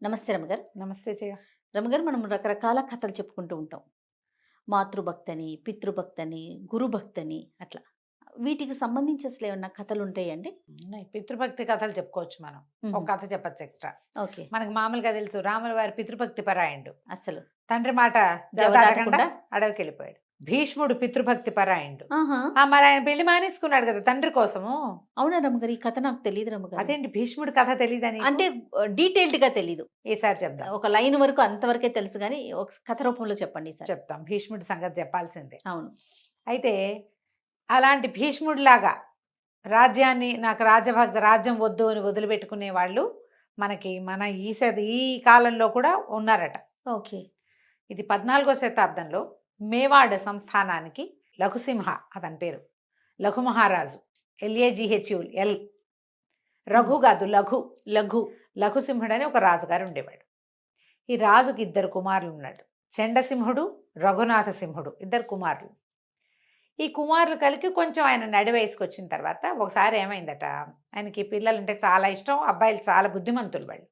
నమస్తే రమగారు. నమస్తే జయ. రమగారు, మనం రకరకాల కథలు చెప్పుకుంటూ ఉంటాం. మాతృభక్తని, పితృభక్తని, గురుభక్తని అట్లా. వీటికి సంబంధించి అసలేమన్నా కథలుంటాయండి? ఉన్నాయి. పితృభక్తి కథలు చెప్పుకోవచ్చు మనం. ఒక హుహు. కథ చెప్పొచ్చు ఎక్స్‌ట్రా. ఓకే. మనకు మామూలుగా తెలుసు రాముల వారి పితృభక్తి పరాయణుడు. అసలు తండ్రి మాట జవదాటకుండా జవదాటకుండా అడవికెళ్ళిపోయాడు. భీష్ముడు పితృభక్తి పరాయణుడు. ఆహా! మరి ఆయన పెళ్లి మానేసుకున్నాడు కదా తండ్రి కోసము. అవునా రమగారు? ఈ కథ నాకు తెలీదు రమగారు. అదేంటి భీష్ముడి కథ తెలీదని? అంటే డీటెయిల్డ్‌గా తెలీదు. ఈసారి చెప్దాం. ఒక లైన్ వరకు అంతవరకే తెలుసు గానీ, ఒక కథ రూపంలో చెప్పండి ఈసారి. చెప్తాం. భీష్ముడి సంగతి చెప్పాల్సిందే. అవును. అయితే అలాంటి భీష్ముడిలాగా నాకు రాజ్యం వద్దు అని వదిలిపెట్టుకునే వాళ్ళు మనకి మన ఈ కాలంలో కూడా ఉన్నారట. ఓకే. ఇది 14వ శతాబ్దంలో మేవాడ్ సంస్థానానికి లఘుసింహ అతని పేరు. లఘు మహారాజు. LAGHU రఘు కాదు లఘు. లఘు. లఘుసింహుడు అని ఒక రాజుగారు ఉండేవాడు. ఈ రాజుకి 2 కుమారులు ఉన్నాడు. చండసింహుడు, రఘునాథ సింహుడు, 2 కుమారులు. ఈ కుమారులు కలిగి కొంచెం ఆయన నడి వయసుకు వచ్చిన తర్వాత ఒకసారి ఏమైందట, ఆయనకి పిల్లలంటే చాలా ఇష్టం. అబ్బాయిలు చాలా బుద్ధిమంతులు వాళ్ళు.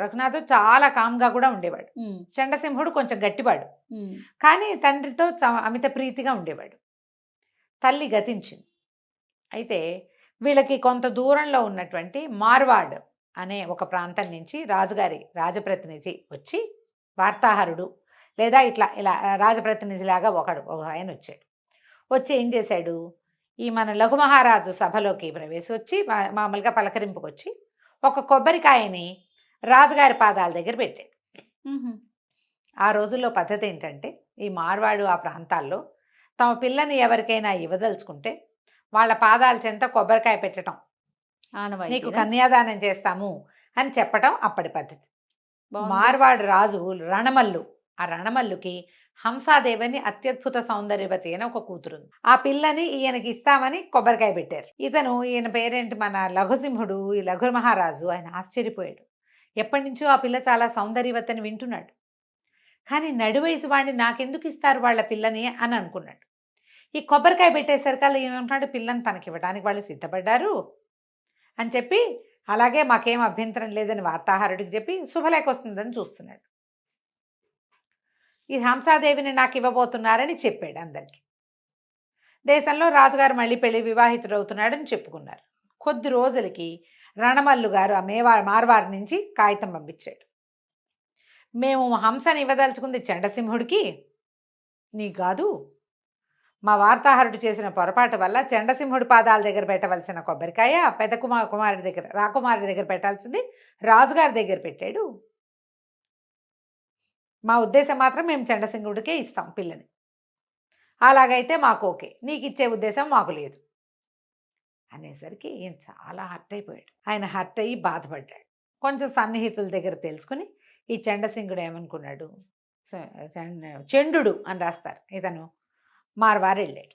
రఘునాథు చాలా కామ్గా కూడా ఉండేవాడు. చండసింహుడు కొంచెం గట్టివాడు, కానీ తండ్రితో అమిత ప్రీతిగా ఉండేవాడు. తల్లి గతించింది. అయితే వీళ్ళకి కొంత దూరంలో ఉన్నటువంటి మార్వాడ్ అనే ఒక ప్రాంతం నుంచి రాజుగారి రాజప్రతినిధి వచ్చి, వార్తాహరుడు లేదా ఇలా రాజప్రతినిధిలాగా ఒక ఆయన వచ్చాడు. వచ్చి ఏం చేశాడు, ఈ మన లఘు మహారాజు సభలోకి వచ్చి మామూలుగా పలకరింపుకి వచ్చి ఒక కొబ్బరికాయని రాజుగారి పాదాల దగ్గర పెట్టాడు. ఆ రోజుల్లో పద్ధతి ఏంటంటే, ఈ మార్వాడు ఆ ప్రాంతాల్లో తమ పిల్లని ఎవరికైనా ఇవ్వదలుచుకుంటే వాళ్ళ పాదాల చెంత కొబ్బరికాయ పెట్టడం, నీకు కన్యాదానం చేస్తాము అని చెప్పటం అప్పటి పద్ధతి. మార్వాడు రాజు రణమల్లు, ఆ రణమల్లుకి హంసాదేవని అత్యద్భుత సౌందర్యవతి అని ఒక కూతురుంది. ఆ పిల్లని ఈయనకి ఇస్తామని కొబ్బరికాయ పెట్టారు. ఈయన పేరేంటి, మన లఘుసింహుడు, ఈ లఘు మహారాజు, ఆయన ఆశ్చర్యపోయాడు. ఎప్పటి నుంచో ఆ పిల్ల చాలా సౌందర్యవతిని వింటున్నాడు. కానీ నడివయసు వాడిని నాకెందుకు ఇస్తారు వాళ్ళ పిల్లని అని అనుకున్నాడు. ఈ కొబ్బరికాయ పెట్టేసరికల్లా ఏమంటున్నాడు, పిల్లని తనకి ఇవ్వడానికి వాళ్ళు సిద్ధపడ్డారు అని చెప్పి, అలాగే మాకేం అభ్యంతరం లేదని వార్తాహరుడికి చెప్పి శుభలేఖ వస్తుందని చూస్తున్నాడు. ఈ హంసాదేవిని నాకు ఇవ్వబోతున్నారని చెప్పాడు అందరికి. దేశంలో రాజుగారు మళ్ళీ వివాహితుడు అవుతున్నాడని చెప్పుకున్నారు. కొద్ది రోజులకి రణమల్లు గారు ఆ మార్వారి నుంచి కాగితం పంపించాడు. మేము హంసని ఇవ్వదలుచుకుంది చండసింహుడికి, నీ కాదు. మా వార్తాహరుడు చేసిన పొరపాటు వల్ల చండసింహుడి పాదాల దగ్గర పెట్టవలసిన కొబ్బరికాయ పెద్ద రాకుమారుడి దగ్గర పెట్టాల్సింది రాజుగారి దగ్గర పెట్టాడు. మా ఉద్దేశం మాత్రం మేము చండసింహుడికే ఇస్తాం పిల్లని. అలాగైతే మాకు ఓకే, నీకు ఇచ్చే ఉద్దేశం మాకు లేదు అనేసరికి ఈయన చాలా హర్ట్ అయిపోయాడు. ఆయన హర్ట్ అయ్యి బాధపడ్డాడు. కొంచెం సన్నిహితుల దగ్గర తెలుసుకుని ఈ చండసింహుడు ఏమనుకున్నాడు, చండు అని రాస్తారు, ఇతను మార్వారు వెళ్ళాడు.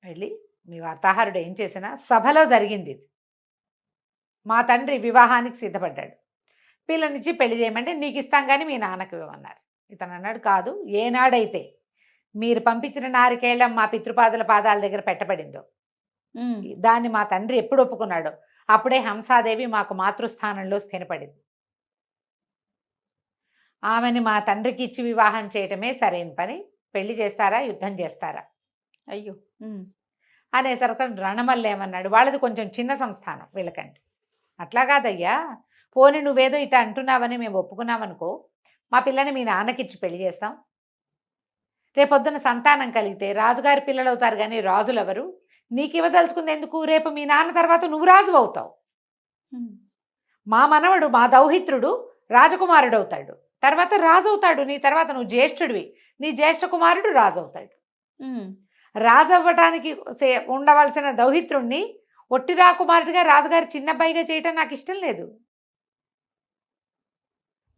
వెళ్ళి మీ వార్తాహరుడు ఏం చేసినా సభలో జరిగింది ఇది, మా తండ్రి వివాహానికి సిద్ధపడ్డాడు, పిల్లనిచ్చి పెళ్లి చేయమంటే నీకు ఇస్తాం కానీ మీ నాన్నకు ఇవ్వమన్నారు. ఇతను అన్నాడు, కాదు, ఏనాడైతే మీరు పంపించిన నారికేళ్ళం మా పితృపాదుల పాదాల దగ్గర పెట్టబడిందో దాన్ని మా తండ్రి ఎప్పుడు ఒప్పుకున్నాడో అప్పుడే హంసాదేవి మాకు మాతృస్థానంలో స్థిరపడింది. ఆమెని మా తండ్రికి ఇచ్చి వివాహం చేయటమే సరైన పని. పెళ్లి చేస్తారా, యుద్ధం చేస్తారా? అయ్యో అనేసరికి రణమల్లు ఏమన్నాడు, వాళ్ళది కొంచెం చిన్న సంస్థానం వీళ్ళకంటే. అట్లా కాదయ్యా, పోనీ నువ్వేదో ఇట్లా అంటున్నావని మేము ఒప్పుకున్నామనుకో, మా పిల్లని మీ నాన్నకిచ్చి పెళ్లి చేస్తాం. రేపొద్దున సంతానం కలిగితే రాజుగారి పిల్లలు అవుతారు, కానీ రాజులు ఎవరు? నీకు ఇవ్వదలుచుకుంది ఎందుకు? రేపు మీ నాన్న తర్వాత నువ్వు రాజు అవుతావు. మా మనవడు, మా దౌహిత్రుడు రాజకుమారుడు అవుతాడు, తర్వాత రాజు అవుతాడు. నీ తర్వాత నువ్వు జ్యేష్ఠుడివి, నీ జ్యేష్ఠ కుమారుడు రాజు అవుతాడు. రాజు అవ్వటానికి ఉండవలసిన దౌహిత్రుణ్ణి ఒట్టి రాకుమారుడిగా రాజుగారి చిన్నబ్బాయిగా చేయటం నాకు ఇష్టం లేదు.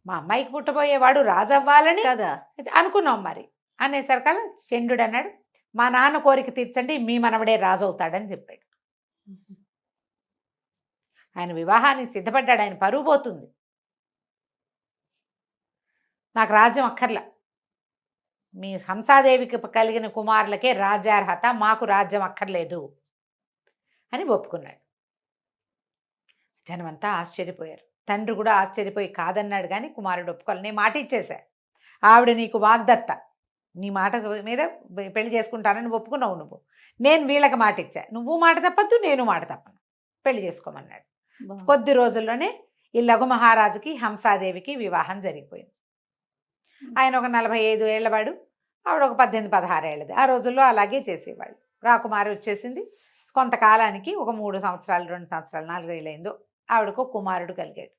మా అమ్మాయికి పుట్టబోయేవాడు రాజు అవ్వాలని కదా అనుకున్నాం మరి అనేసరికల్లా చండు అన్నాడు, మా నాన్న కోరిక తీర్చండి, మీ మనవడే రాజు అవుతాడని చెప్పాడు. ఆయన వివాహానికి సిద్ధపడ్డాడు. ఆయన పరువు పోతుంది. నాకు రాజ్యం అక్కర్లా, మీ హంసాదేవికి కలిగిన కుమారులకే రాజ్యార్హత, మాకు రాజ్యం అక్కర్లేదు అని ఒప్పుకున్నాడు. జనమంతా ఆశ్చర్యపోయారు. తండ్రి కూడా ఆశ్చర్యపోయి కాదన్నాడు, కానీ కుమారుడు ఒప్పుకోవాలి. నేను మాట ఇచ్చేసా, ఆవిడ నీకు వాగ్దత్త, నీ మాట మీద పెళ్లి చేసుకుంటానని ఒప్పుకున్నావు నువ్వు, నేను వీళ్ళకి మాట ఇచ్చా, నువ్వు మాట తప్పద్దు నేను మాట తప్పను, పెళ్లి చేసుకోమన్నాడు. కొద్ది రోజుల్లోనే ఈ లఘు మహారాజుకి హంసాదేవికి వివాహం జరిగిపోయింది. ఆయన ఒక 45 ఏళ్ళవాడు, ఆవిడ ఒక 18-16 ఏళ్ళది. ఆ రోజుల్లో అలాగే చేసేవాళ్ళు. రాకుమారి వచ్చేసింది. కొంతకాలానికి ఒక 3 సంవత్సరాలు 2 సంవత్సరాలు 4 ఏళ్ళైందో ఆవిడకు కుమారుడు కలిగాడు.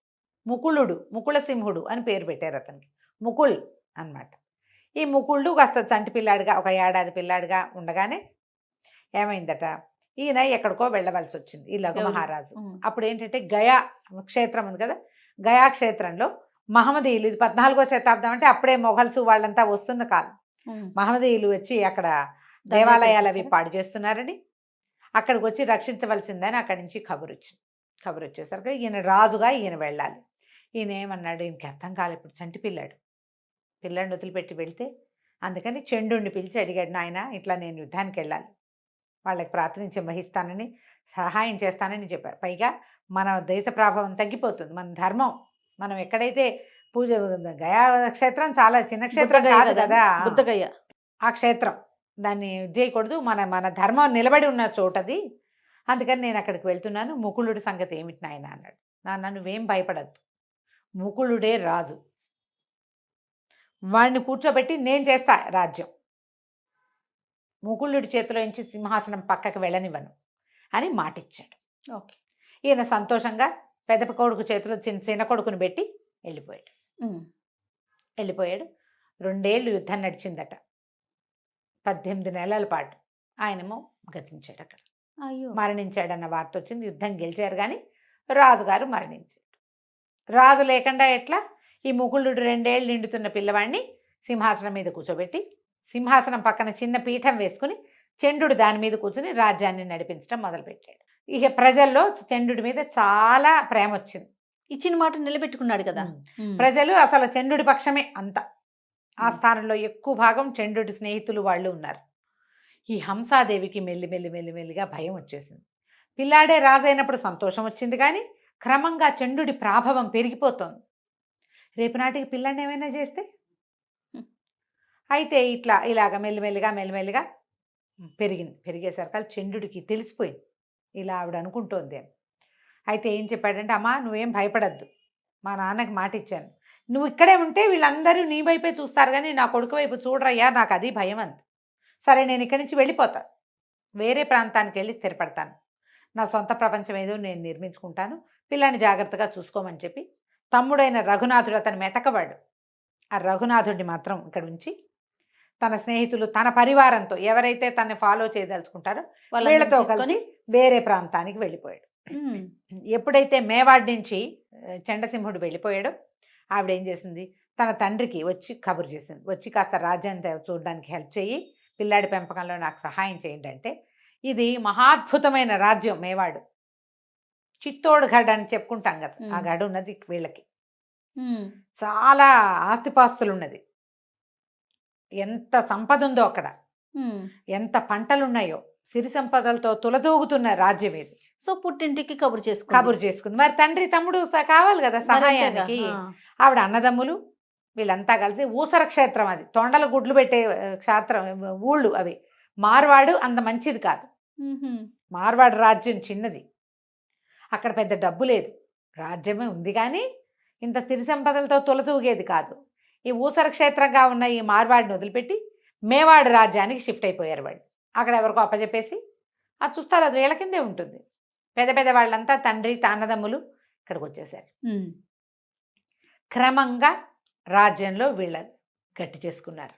ముకుళుడు, ముకుళ సింహుడు అని పేరు పెట్టారు అతనికి, ముకుళ్ అన్నమాట. ఈ ముకుళుడు కాస్త చంటి పిల్లాడిగా, ఒక ఏడాది పిల్లాడిగా ఉండగానే ఏమైందట, ఈయన ఎక్కడికో వెళ్ళవలసి వచ్చింది ఈ లఘు మహారాజు. అప్పుడు ఏంటంటే గయా క్షేత్రం ఉంది కదా, గయా క్షేత్రంలో మహమ్మదీయులు, ఇది 14వ శతాబ్దం, అంటే అప్పుడే మొఘల్స్ వాళ్ళంతా వస్తున్న కాలం. మహమ్మదీయులు వచ్చి అక్కడ దేవాలయాలు అవి పాడు చేస్తున్నారని అక్కడికి వచ్చి రక్షించవలసిందని అక్కడి నుంచి కబురు వచ్చింది. కబురు వచ్చేసరికి ఈయన రాజుగా ఈయన వెళ్ళాలి. ఈయన ఏమన్నాడు, ఈయనకి అర్థం కాలేదు, ఇప్పుడు చంటి పిల్లాడిని వదిలిపెట్టి వెళ్తే, అందుకని చండుని పిలిచి అడిగాడు, నాయన ఇట్లా నేను యుద్ధానికి వెళ్ళాలి, వాళ్ళకి ప్రాతినిధ్యం వహిస్తానని, సహాయం చేస్తానని చెప్పారు. పైగా మన దేశ ప్రభావం తగ్గిపోతుంది, మన ధర్మం, మనం ఎక్కడైతే పూజ, గయా క్షేత్రం చాలా చిన్న క్షేత్రం కాదు కదా, బుద్ధగయ ఆ క్షేత్రం, దాన్ని చేయకూడదు, మన ధర్మం నిలబడి ఉన్న చోటది, అందుకని నేను అక్కడికి వెళ్తున్నాను, ముకుళుడి సంగతి ఏమిటి నాయన అన్నాడు. నాన్న నువ్వేం భయపడద్దు, ముకుళుడే రాజు, వాడిని కూర్చోబెట్టి నేను చేస్తా రాజ్యం, ముకుళుడి చేతిలో నుంచి సింహాసనం పక్కకి వెళ్ళనివ్వను అని మాటిచ్చాడు. ఓకే. ఈయన సంతోషంగా పెద్ద కొడుకు చేతిలో చిన్న కొడుకుని పెట్టి వెళ్ళిపోయాడు. 2 ఏళ్ళు యుద్ధం నడిచిందట, 18 నెలల పాటు. ఆయనేమో గతించాడు, అక్కడ మరణించాడన్న వార్త వచ్చింది. యుద్ధం గెలిచారు కానీ రాజుగారు మరణించాడు. రాజు లేకుండా ఎట్లా, ఈ ముకుళుడు 2 ఏళ్ళు నిండుతున్న పిల్లవాడిని సింహాసనం మీద కూర్చోబెట్టి, సింహాసనం పక్కన చిన్న పీఠం వేసుకుని చండు దాని మీద కూర్చుని రాజ్యాన్ని నడిపించడం మొదలుపెట్టాడు. ఇక ప్రజల్లో చండు మీద చాలా ప్రేమ వచ్చింది, ఇచ్చిన మాట నిలబెట్టుకున్నాడు కదా. ప్రజలు అసలు చండు పక్షమే అంత. ఆ స్థానంలో ఎక్కువ భాగం చండు స్నేహితులు వాళ్ళు ఉన్నారు. ఈ హంసాదేవికి మెల్లిగా భయం వచ్చేసింది. పిల్లాడే రాజైనప్పుడు సంతోషం వచ్చింది, కానీ క్రమంగా చండు ప్రాభవం పెరిగిపోతుంది. రేపు నాటికి పిల్లాడిని ఏమైనా చేస్తే, అయితే ఇలాగ మెల్లిమెల్లిగా పెరిగేసరికి చండుకి తెలిసిపోయింది ఇలా ఆవిడ అనుకుంటోంది అని. అయితే ఏం చెప్పాడంటే, అమ్మా నువ్వేం భయపడద్దు, మా నాన్నకి మాట ఇచ్చాను, నువ్వు ఇక్కడే ఉంటే వీళ్ళందరూ నీ వైపే చూస్తారు కానీ నా కొడుకు వైపు చూడరయ్యా, నాకు అది భయం అంత. సరే నేను ఇక్కడి నుంచి వెళ్ళిపోతాను, వేరే ప్రాంతానికి వెళ్ళి స్థిరపడతాను, నా సొంత ప్రపంచం ఏదో నేను నిర్మించుకుంటాను, పిల్లాన్ని జాగ్రత్తగా చూసుకోమని చెప్పి తమ్ముడైన రఘునాథుడు అతను మెతకవాడు, ఆ రఘునాథుడిని మాత్రం ఇక్కడ ఉంచి తన స్నేహితులు తన పరివారంతో ఎవరైతే తనని ఫాలో చేయదలుచుకుంటారో వీళ్ళతో కలిసి వేరే ప్రాంతానికి వెళ్ళిపోయాడు. ఎప్పుడైతే మేవాడ్ నుంచి చండసింహుడు వెళ్ళిపోయాడో ఆవిడ ఏం చేసింది, తన తండ్రికి వచ్చి కబురు చేసింది, వచ్చి కాస్త రాజ్యాన్ని చూడడానికి హెల్ప్ చేయి, పిల్లాడి పెంపకంలో నాకు సహాయం చేయండి అంటే. ఇది మహాద్భుతమైన రాజ్యం మేవాడు, చిత్తోడ్ గఢ్ అని చెప్పుకుంటాం కదా, ఆ గఢ్ ఉన్నది వీళ్ళకి. చాలా ఆస్తిపాస్తులు ఉన్నది, ఎంత సంపద ఉందో అక్కడ, ఎంత పంటలున్నాయో, సిరి సంపదలతో తులదూగుతున్న రాజ్యం ఇది. సో పుట్టింటికి కబురు చేసుకుంది. మరి తండ్రి తమ్ముడు కావాలి కదా సహాయానికి. ఆవిడ అన్నదమ్ములు వీళ్ళంతా కలిసి ఊసర క్షేత్రం, అది తొండల గుడ్లు పెట్టే క్షేత్రం, ఊళ్ళు అవి. మార్వాడు అంత మంచిది కాదు, మార్వాడు రాజ్యం చిన్నది, అక్కడ పెద్ద డబ్బు లేదు, రాజ్యమే ఉంది కానీ ఇంత సిరి సంపదలతో తులతూగేది కాదు. ఈ ఊసర క్షేత్రంగా ఉన్న ఈ మార్వాడిని వదిలిపెట్టి మేవాడు రాజ్యానికి షిఫ్ట్ అయిపోయారు వాళ్ళు. అక్కడ ఎవరికో అప్పచెప్పేసి అది చూస్తారు, అది వీళ్ళ కిందే ఉంటుంది. పెద్ద వాళ్ళంతా తండ్రి అన్నదమ్ములు ఇక్కడికి వచ్చేసారు. క్రమంగా రాజ్యంలో వీళ్ళ గట్టి చేసుకున్నారు.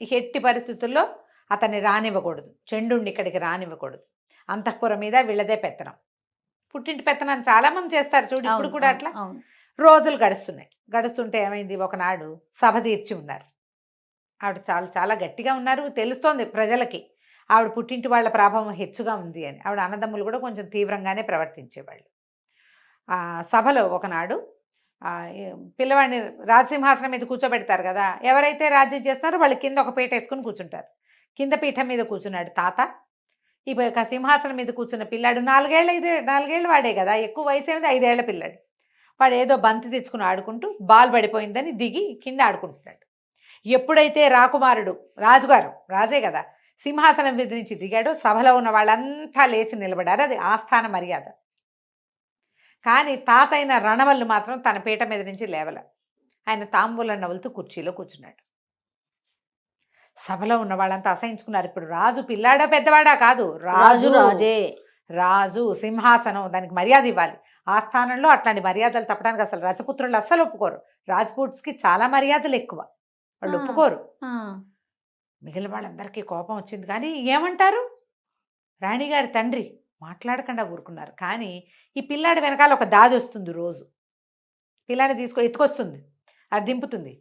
ఈ ఎట్టి పరిస్థితుల్లో అతన్ని రానివ్వకూడదు, చండుని ఇక్కడికి రానివ్వకూడదు, అంతఃపురం మీద వీళ్ళదే పెత్తనం. పుట్టింటి పెత్తనం చాలామంది చేస్తారు చూడు, ఇప్పుడు కూడా అట్లా. రోజులు గడుస్తుంటే ఏమైంది, ఒకనాడు సభ తీర్చి ఉన్నారు. ఆవిడ చాలా గట్టిగా ఉన్నారు, తెలుస్తోంది ప్రజలకి ఆవిడ పుట్టింటి వాళ్ళ ప్రభావం హెచ్చుగా ఉంది అని. ఆవిడ అన్నదమ్ములు కూడా కొంచెం తీవ్రంగానే ప్రవర్తించేవాళ్ళు. సభలో ఒకనాడు పిల్లవాడిని రాజసింహాసనం మీద కూర్చోబెడతారు కదా, ఎవరైతే రాజ్యం చేస్తున్నారో వాళ్ళు కింద ఒక పీట వేసుకుని కూర్చుంటారు. కింద పీఠం మీద కూర్చున్నాడు తాత. ఈ సింహాసనం మీద కూర్చున్న పిల్లాడు 4 ఏళ్ళు వాడే కదా, ఎక్కువ వయసు ఏమిది, 5 ఏళ్ల పిల్లాడు. వాడు ఏదో బంతి తెచ్చుకుని ఆడుకుంటూ బాల్ పడిపోయిందని దిగి కింద ఆడుకుంటున్నాడు. ఎప్పుడైతే రాకుమారుడు రాజే కదా, సింహాసనం మీద నుంచి దిగాడో సభలో ఉన్న వాళ్ళంతా లేచి నిలబడారు. అది ఆస్థాన మర్యాద. కానీ తాతైన రణవల్లు మాత్రం తన పీట మీద నుంచి లేవల. ఆయన తాంబూలం నవ్వులుతూ కుర్చీలో కూర్చున్నాడు. సభలో ఉన్న వాళ్ళంతా అసహించుకున్నారు. ఇప్పుడు రాజు పిల్లాడా పెద్దవాడా కాదు, రాజే. రాజు సింహాసనం, దానికి మర్యాద ఇవ్వాలి. ఆ స్థానంలో అట్లాంటి మర్యాదలు తప్పడానికి అసలు రజపుత్రులు అస్సలు ఒప్పుకోరు. రాజ్పూట్స్కి చాలా మర్యాదలు ఎక్కువ, వాళ్ళు ఒప్పుకోరు. మిగిలిన వాళ్ళందరికీ కోపం వచ్చింది. కానీ ఏమంటారు, రాణిగారి తండ్రి మాట్లాడకుండా ఊరుకున్నారు. కానీ ఈ పిల్లాడి వెనకాల ఒక దాది వస్తుంది. రోజు పిల్లాడిని ఎత్తుకొస్తుంది, అది దింపుతుంది.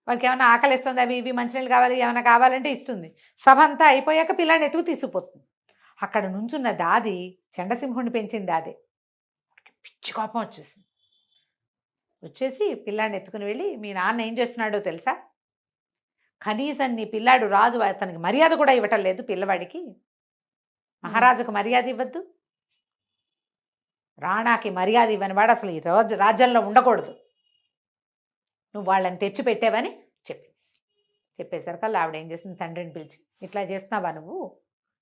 వాడికి ఏమైనా ఆకలిస్తుంది, అవి ఇవి మంచినీళ్ళు కావాలి, ఏమైనా కావాలంటే ఇస్తుంది. సభ అంతా అయిపోయాక పిల్లాడిని ఎత్తుకు తీసుకుపోతుంది. అక్కడ నుంచున్న దాది చండసింహుడిని పెంచింది దాదే. పిచ్చి కోపం వచ్చేసి పిల్లాడిని ఎత్తుకుని వెళ్ళి, మీ నాన్న ఏం చేస్తున్నాడో తెలుసా, కనీసం నీ పిల్లాడు రాజు అతనికి మర్యాద కూడా ఇవ్వటం లేదు. పిల్లవాడికి మహారాజుకు మర్యాద ఇవ్వద్దు, రాణాకి మర్యాద ఇవ్వని వాడు అసలు ఈ రాజ్యంలో ఉండకూడదు, నువ్వు వాళ్ళని తెచ్చి పెట్టావని చెప్పేసరికల్లా ఆవిడ ఏం చేస్తుంది, తండ్రిని పిలిచి, ఇట్లా చేస్తున్నావా నువ్వు,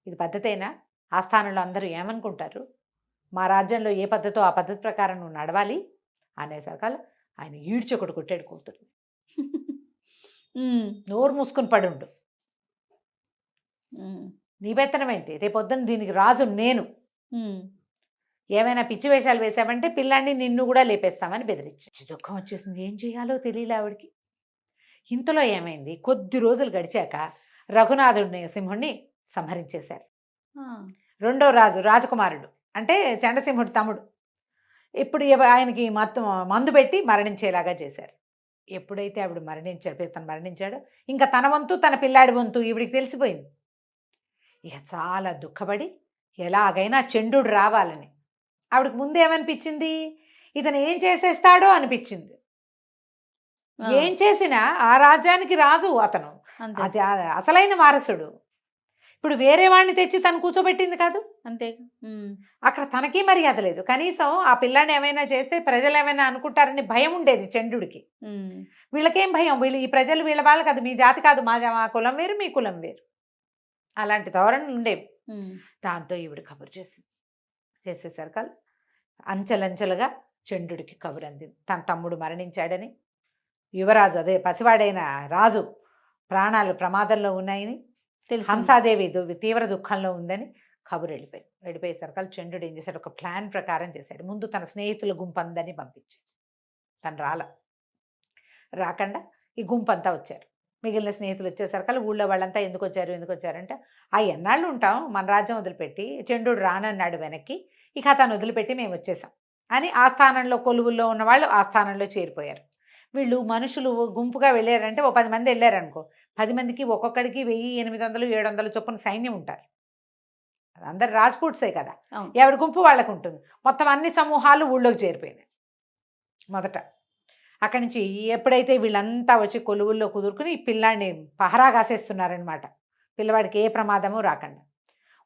ఇది పద్ధతేనా, ఆస్థానంలో అందరూ ఏమనుకుంటారు, మా రాజ్యంలో ఏ పద్ధతో ఆ పద్ధతి ప్రకారం నువ్వు నడవాలి అనేసరికల్లా ఆయన ఈడ్చి ఒకటి కొట్టాడు కూతురు. నోరు మూసుకుని పడుండు, నీ బెత్తనం ఏంటి, రేపొద్దున దీనికి రాజు నేను, ఏమైనా పిచ్చి వేషాలు వేసామంటే పిల్లాన్ని నిన్ను కూడా లేపేస్తామని బెదిరించి. దుఃఖం వచ్చేసింది, ఏం చేయాలో తెలియలే ఆవిడికి. ఇంతలో ఏమైంది, కొద్ది రోజులు గడిచాక రఘునాథుడిని సింహుడిని సంహరించేశారు. రెండో రాజకుమారుడు అంటే చండసింహుడి తమ్ముడు. ఇప్పుడు ఆయనకి మందు పెట్టి మరణించేలాగా చేశారు. ఎప్పుడైతే ఆవిడ తను మరణించాడో ఇంకా తన వంతు తన పిల్లాడి వంతు ఈవిడికి తెలిసిపోయింది. ఇక చాలా దుఃఖపడి ఎలాగైనా చండుడు రావాలని, ఆవిడకి ముందు ఏమనిపించింది, ఇతను ఏం చేసేస్తాడో అనిపించింది. ఏం చేసినా ఆ రాజ్యానికి రాజు అతను, అది అసలైన వారసుడు. ఇప్పుడు వేరే వాడిని తెచ్చి తను కూర్చోబెట్టింది కాదు, అంతే. అక్కడ తనకి మర్యాద లేదు. కనీసం ఆ పిల్లాన్ని ఏమైనా చేస్తే ప్రజలు ఏమైనా అనుకుంటారని భయం ఉండేది చండుడికి. వీళ్ళకేం భయం, ఈ ప్రజలు వీళ్ళ వాళ్ళు కాదు, మీ జాతి కాదు, మా కులం వేరు, మీ కులం వేరు, అలాంటి ధోరణి ఉండేవి. దాంతో ఈవిడ కబురు చేసేసరికి అంచెలంచెలుగా చండుడికి కబురు అందింది, తన తమ్ముడు మరణించాడని, యువరాజు అదే పసివాడైన రాజు ప్రాణాలు ప్రమాదంలో ఉన్నాయని, హంసాదేవి తీవ్ర దుఃఖంలో ఉందని కబురు వెళ్ళిపోయేసరికి చంద్రుడు ఏం చేశాడు, ఒక ప్లాన్ ప్రకారం చేశాడు. ముందు తన స్నేహితుల గుంపందని పంపించాడు. తను రాకుండా ఈ గుంపంతా వచ్చారు. మిగిలిన స్నేహితులు వచ్చేసరికి ఊళ్ళో వాళ్ళంతా ఎందుకు వచ్చారంటే, ఎన్నాళ్ళు ఉంటాం మన రాజ్యం వదిలిపెట్టి, చంద్రుడు రానన్నాడు వెనక్కి, ఇక అతను వదిలిపెట్టి మేము వచ్చేసాం అని ఆ స్థానంలో కొలువుల్లో ఉన్న వాళ్ళు ఆ స్థానంలో చేరిపోయారు. వీళ్ళు మనుషులు గుంపుగా వెళ్ళారంటే, ఓ 10 మంది వెళ్ళారనుకో, 10 మందికి ఒక్కొక్కడికి 1800, 700 చొప్పున సైన్యం ఉంటారు. అందరు రాజ్పూట్సే కదా, ఎవరి గుంపు వాళ్ళకు ఉంటుంది. మొత్తం అన్ని సమూహాలు ఊళ్ళోకి చేరిపోయినాయి. మొదట అక్కడి నుంచి ఎప్పుడైతే వీళ్ళంతా వచ్చి కొలువుల్లో కుదురుకుని ఈ పిల్లాడిని పహరా కాసేస్తున్నారనమాట, పిల్లవాడికి ఏ ప్రమాదము రాకుండా.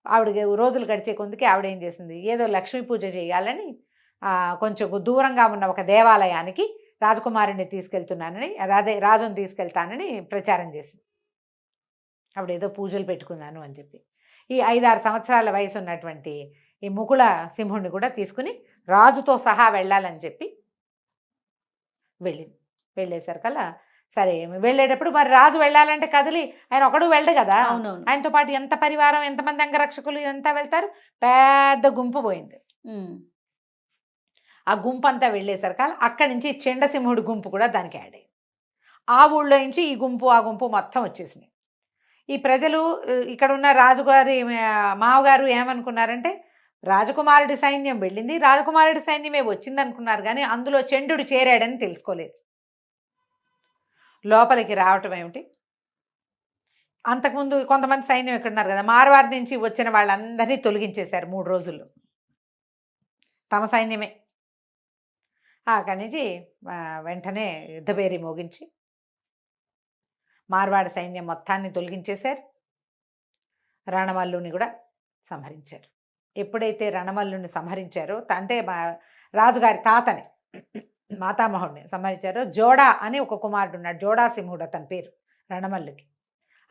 ఆవిడకి రోజులు గడిచే కొందుకి ఆవిడ ఏం చేసింది, ఏదో లక్ష్మీ పూజ చేయాలని కొంచెం దూరంగా ఉన్న ఒక దేవాలయానికి రాజకుమారుడిని తీసుకెళ్తున్నానని, అదే రాజుని తీసుకెళ్తానని ప్రచారం చేసింది. ఆవిడ ఏదో పూజలు పెట్టుకున్నాను అని చెప్పి ఈ 5-6 సంవత్సరాల వయసు ఉన్నటువంటి ఈ ముకుళ సింహుడిని కూడా తీసుకుని రాజుతో సహా వెళ్ళాలని చెప్పి వెళ్ళేసరికల్లా సరే వెళ్ళేటప్పుడు మరి రాజు వెళ్ళాలంటే కదిలి ఆయన ఒకడు వెళ్ళడు కదా, ఆయనతో పాటు ఎంత పరివారం, ఎంతమంది అంగరక్షకులు ఎంత వెళ్తారు, పెద్ద గుంపు పోయింది. ఆ గుంపు అంతా వెళ్ళేసరికల్లా అక్కడి నుంచి చండసింహుడి గుంపు కూడా దానికి యాడ్ అయ్యింది. ఆ ఊళ్ళో నుంచి ఈ గుంపు ఆ గుంపు మొత్తం వచ్చేసినాయి. ఈ ప్రజలు ఇక్కడ ఉన్న రాజుగారి మావగారు ఏమనుకున్నారంటే, రాజకుమారుడి సైన్యం వెళ్ళింది, రాజకుమారుడి సైన్యమే వచ్చింది అనుకున్నారు. కానీ అందులో చండుడు చేరాడని తెలుసుకోలేదు. లోపలికి రావటం ఏమిటి, అంతకుముందు కొంతమంది సైన్యం ఎక్కడున్నారు కదా, మార్వాడి నుంచి వచ్చిన వాళ్ళందరినీ తొలగించేశారు 3 రోజుల్లో, తమ సైన్యమే. అక్కడి నుంచి వెంటనే యుద్ధభేరి మోగించి మార్వాడి సైన్యం మొత్తాన్ని తొలగించేశారు. రణమల్లుని కూడా సంహరించారు. ఎప్పుడైతే రణమల్లుని సంహరించారో, అంటే రాజుగారి తాతని మాతామహుడిని సంహరించారు. జోడా అని ఒక కుమారుడు ఉన్నాడు, జోడా సింహుడు అతని పేరు, రణమల్లుకి.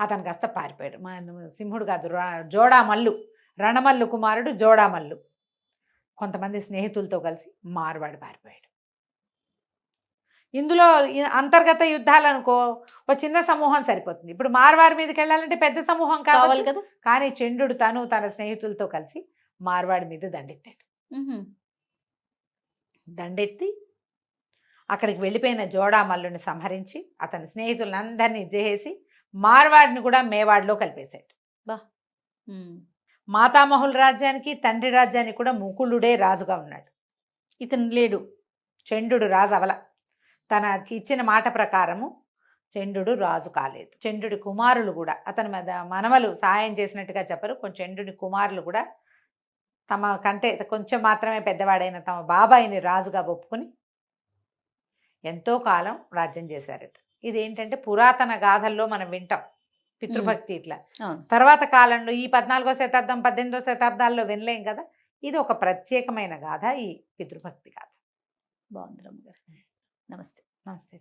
అతను కాస్త పారిపోయాడు. సింహుడు కాదు, జోడా మల్లు, రణమల్లు కుమారుడు జోడా మల్లు కొంతమంది స్నేహితులతో కలిసి మార్వాడి పారిపోయాడు. ఇందులో అంతర్గత యుద్ధాలు అనుకో, ఒక చిన్న సమూహం సరిపోతుంది. ఇప్పుడు మార్వాడి మీదకి వెళ్ళాలంటే పెద్ద సమూహం కావాలి కదా. కానీ చంద్రుడు తన స్నేహితులతో కలిసి మార్వాడి మీద దండెత్తాడు. దండెత్తి అక్కడికి వెళ్ళిపోయిన జోడామల్లుని సంహరించి అతని స్నేహితులందరినీ చేసి మార్వాడిని కూడా మేవాడిలో కలిపేశాడు. మాతామహుల రాజ్యానికి తండ్రి రాజ్యానికి కూడా ముకులుడే రాజుగా ఉన్నాడు. ఇతను లేడు, చంద్రుడు రాజు అవల. తన ఇచ్చిన మాట ప్రకారము చంద్రుడు రాజు కాలేదు. చంద్రుడి కుమారులు కూడా, అతని మనవలు సహాయం చేసినట్టుగా చెప్పరు, కొంచెం చంద్రుడి కుమారులు కూడా తమ కంటే కొంచెం మాత్రమే పెద్దవాడైన తమ బాబాయిని రాజుగా ఒప్పుకొని ఎంతో కాలం రాజ్యం చేశారట. ఇదేంటంటే పురాతన గాథల్లో మనం వింటాం పితృభక్తి ఇట్లా. తర్వాత కాలంలో ఈ 14వ శతాబ్దం 18వ శతాబ్దాల్లో వినలేం కదా. ఇది ఒక ప్రత్యేకమైన గాథ, ఈ పితృభక్తి గాథ. బాగుంది రమ్మ గారు. నమస్తే. నమస్తే.